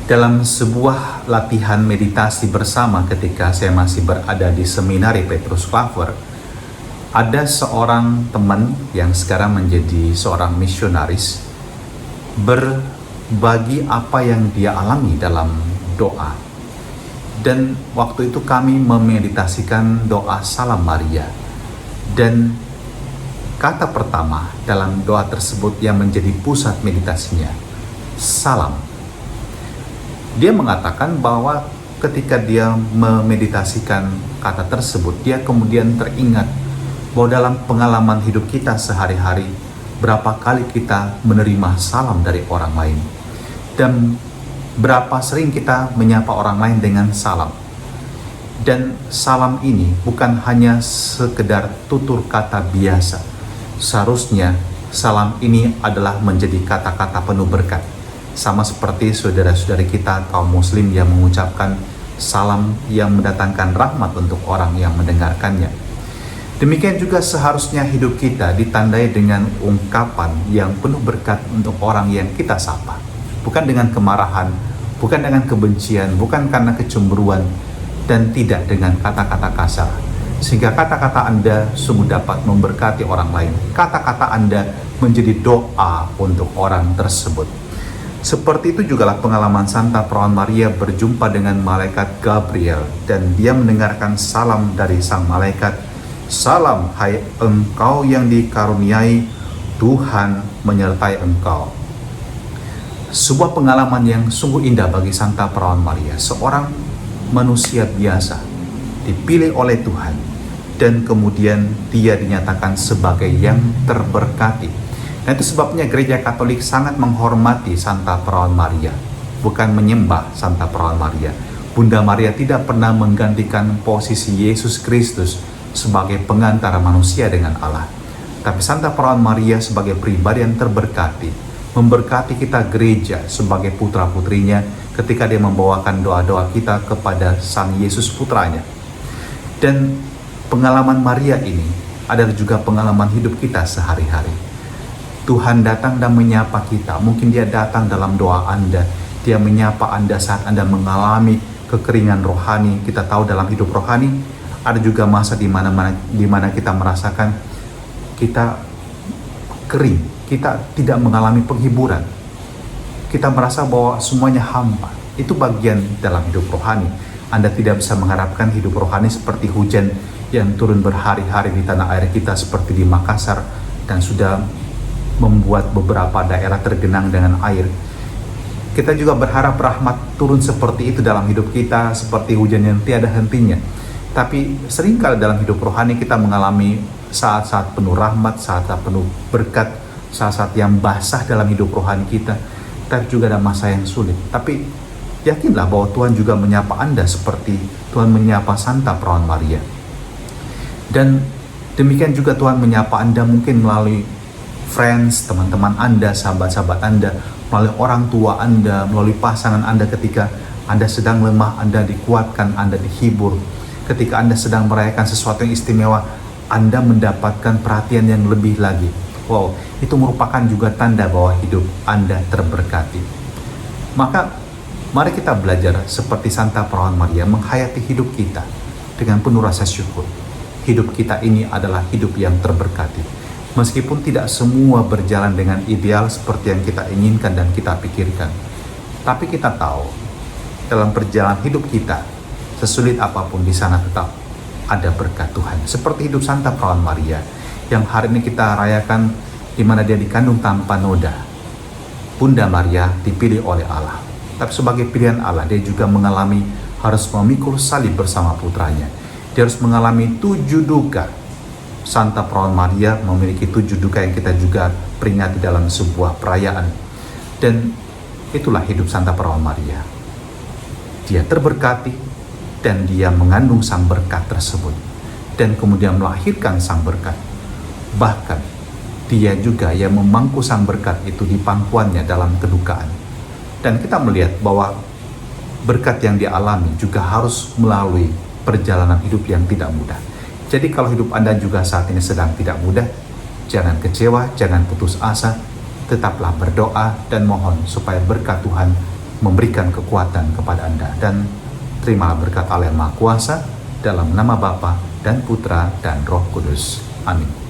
Dalam sebuah latihan meditasi bersama ketika saya masih berada di seminari Petrus Claver, ada seorang teman yang sekarang menjadi seorang misionaris berbagi apa yang dia alami dalam doa. Dan waktu itu kami memeditasikan doa Salam Maria. Dan kata pertama dalam doa tersebut yang menjadi pusat meditasinya, salam. Dia mengatakan bahwa ketika dia memeditasikan kata tersebut, dia kemudian teringat bahwa dalam pengalaman hidup kita sehari-hari, berapa kali kita menerima salam dari orang lain. Dan berapa sering kita menyapa orang lain dengan salam. Dan salam ini bukan hanya sekedar tutur kata biasa. Seharusnya salam ini adalah menjadi kata-kata penuh berkat. Sama seperti saudara-saudari kita kaum muslim yang mengucapkan salam yang mendatangkan rahmat untuk orang yang mendengarkannya. Demikian juga seharusnya hidup kita ditandai dengan ungkapan yang penuh berkat untuk orang yang kita sapa. Bukan dengan kemarahan, bukan dengan kebencian, bukan karena kecemburuan, dan tidak dengan kata-kata kasar. Sehingga kata-kata Anda sungguh dapat memberkati orang lain. Kata-kata Anda menjadi doa untuk orang tersebut. Seperti itu jugalah pengalaman Santa Perawan Maria berjumpa dengan malaikat Gabriel, dan dia mendengarkan salam dari sang malaikat. Salam, hai engkau yang dikaruniai, Tuhan menyertai engkau. Sebuah pengalaman yang sungguh indah bagi Santa Perawan Maria, seorang manusia biasa dipilih oleh Tuhan, dan kemudian dia dinyatakan sebagai yang terberkati. Nah, itu sebabnya Gereja Katolik sangat menghormati Santa Perawan Maria, bukan menyembah Santa Perawan Maria. Bunda Maria tidak pernah menggantikan posisi Yesus Kristus sebagai pengantara manusia dengan Allah. Tapi Santa Perawan Maria sebagai pribadi yang terberkati, memberkati kita gereja sebagai putra-putrinya ketika dia membawakan doa-doa kita kepada Sang Yesus Putranya. Dan pengalaman Maria ini adalah juga pengalaman hidup kita sehari-hari. Tuhan datang dan menyapa kita. Mungkin dia datang dalam doa Anda. Dia menyapa Anda saat Anda mengalami kekeringan rohani. Kita tahu dalam hidup rohani ada juga masa di mana kita merasakan kita kering. Kita tidak mengalami penghiburan. Kita merasa bahwa semuanya hampa. Itu bagian dalam hidup rohani. Anda tidak bisa mengharapkan hidup rohani seperti hujan yang turun berhari-hari di tanah air kita seperti di Makassar dan sudah membuat beberapa daerah tergenang dengan air. Kita juga berharap rahmat turun seperti itu dalam hidup kita, seperti hujan yang tiada hentinya. Tapi seringkali dalam hidup rohani kita mengalami saat-saat penuh rahmat, saat-saat penuh berkat, saat-saat yang basah dalam hidup rohani kita. Tapi juga ada masa yang sulit. Tapi yakinlah bahwa Tuhan juga menyapa Anda seperti Tuhan menyapa Santa Perawan Maria. Dan demikian juga Tuhan menyapa Anda mungkin melalui friends, teman-teman Anda, sahabat-sahabat Anda, melalui orang tua Anda, melalui pasangan Anda ketika Anda sedang lemah, Anda dikuatkan, Anda dihibur. Ketika Anda sedang merayakan sesuatu yang istimewa, Anda mendapatkan perhatian yang lebih lagi. Wow, itu merupakan juga tanda bahwa hidup Anda terberkati. Maka, mari kita belajar seperti Santa Perawan Maria menghayati hidup kita dengan penuh rasa syukur. Hidup kita ini adalah hidup yang terberkati. Meskipun tidak semua berjalan dengan ideal seperti yang kita inginkan dan kita pikirkan. Tapi kita tahu, dalam perjalanan hidup kita, sesulit apapun di sana tetap ada berkat Tuhan. Seperti hidup Santa Perawan Maria, yang hari ini kita rayakan di mana dia dikandung tanpa noda. Bunda Maria dipilih oleh Allah. Tapi sebagai pilihan Allah, dia juga mengalami harus memikul salib bersama putranya. Dia harus mengalami 7 duka. Santa Perawan Maria memiliki 7 duka yang kita juga peringati dalam sebuah perayaan. Dan itulah hidup Santa Perawan Maria. Dia terberkati dan dia mengandung sang berkat tersebut. Dan kemudian melahirkan sang berkat. Bahkan dia juga yang memangku sang berkat itu di pangkuannya dalam kedukaan. Dan kita melihat bahwa berkat yang dialami juga harus melalui perjalanan hidup yang tidak mudah. Jadi kalau hidup Anda juga saat ini sedang tidak mudah, jangan kecewa, jangan putus asa, tetaplah berdoa dan mohon supaya berkat Tuhan memberikan kekuatan kepada Anda. Dan terimalah berkat Allah yang Maha Kuasa dalam nama Bapa dan Putra dan Roh Kudus. Amin.